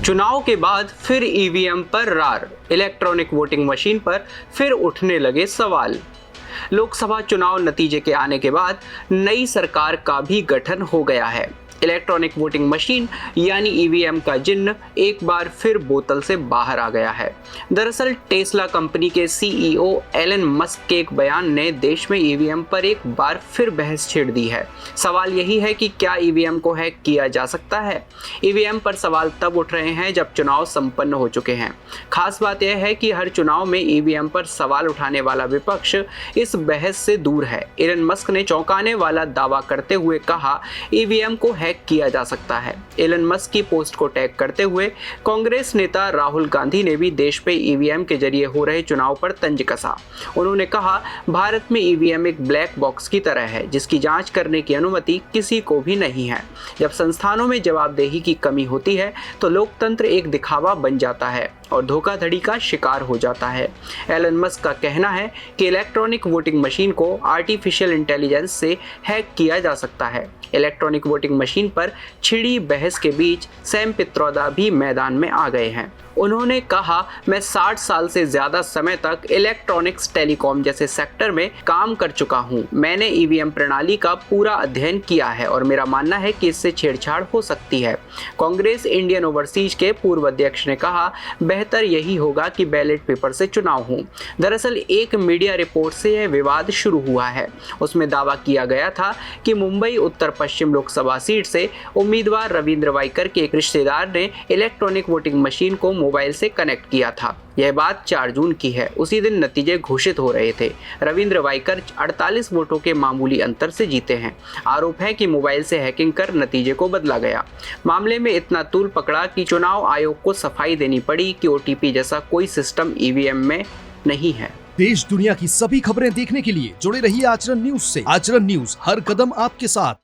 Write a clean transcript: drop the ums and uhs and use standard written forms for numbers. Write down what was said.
चुनाव के बाद फिर ईवीएम पर रार, इलेक्ट्रॉनिक वोटिंग मशीन पर फिर उठने लगे सवाल। लोकसभा चुनाव नतीजे के आने के बाद नई सरकार का भी गठन हो गया है। इलेक्ट्रॉनिक वोटिंग मशीन यानी ईवीएम का जिन्न एक बार फिर बोतल से बाहर आ गया है। दरअसल टेस्ला कंपनी के सीईओ एलन मस्क के एक बयान ने देश में ईवीएम पर एक बार फिर बहस छेड़ दी है। सवाल यही है कि क्या ईवीएम को हैक किया जा सकता है। ईवीएम पर सवाल तब उठ रहे हैं जब चुनाव संपन्न हो चुके हैं। खास बात यह है कि हर चुनाव में ईवीएम पर सवाल उठाने वाला विपक्ष इस बहस से दूर है। एलन मस्क ने चौंकाने वाला दावा करते हुए कहा, ईवीएम को किया जा सकता है। एलन मस्क की पोस्ट को टैग करते हुए कांग्रेस नेता राहुल गांधी ने भी देश पे ईवीएम के जरिए हो रहे चुनाव पर तंज कसा। उन्होंने कहा, भारत में ईवीएम एक ब्लैक बॉक्स की तरह है जिसकी जांच करने की अनुमति किसी को भी नहीं है। जब संस्थानों में जवाबदेही की कमी होती है तो लोकतंत्र एक दिखावा बन जाता है और धोखाधड़ी का शिकार हो जाता है। एलन मस्क का कहना है कि इलेक्ट्रॉनिक वोटिंग मशीन को आर्टिफिशियल इंटेलिजेंस से हैक किया जा सकता है। इलेक्ट्रॉनिक वोटिंग मशीन पर छिड़ी बहस के बीच सैम पित्रोदा भी मैदान में आ गए हैं। उन्होंने कहा, मैं 60 साल से ज़्यादा समय तक इलेक्ट्रॉनिक्स टेलीकॉम जैसे सेक्टर में काम कर चुका हूं। मैंने ईवीएम प्रणाली का पूरा अध्ययन किया है और मेरा मानना है कि इससे छेड़छाड़ हो सकती है। कांग्रेस इंडियन ओवरसीज के पूर्व अध्यक्ष ने कहा, बेहतर यही होगा कि बैलेट पेपर से चुनाव हो। दरअसल एक मीडिया रिपोर्ट से यह विवाद शुरू हुआ है। उसमें दावा किया गया था कि मुंबई उत्तर पश्चिम लोकसभा सीट से उम्मीदवार रविंद्र वाइकर के एक रिश्तेदार ने इलेक्ट्रॉनिक वोटिंग मशीन को मोबाइल से कनेक्ट किया था। यह बात 4 जून की है। उसी दिन नतीजे घोषित हो रहे थे। रविंद्र वाइकर 48 वोटों के मामूली अंतर से जीते हैं। आरोप है कि मोबाइल से हैकिंग कर नतीजे को बदला गया। मामले में इतना तूल पकड़ा कि चुनाव आयोग को सफाई देनी पड़ी कि ओटीपी जैसा कोई सिस्टम ईवीएम में नहीं है। देश दुनिया की सभी खबरें देखने के लिए जुड़े रहिए आचरण न्यूज से। आचरण न्यूज, हर कदम आपके साथ।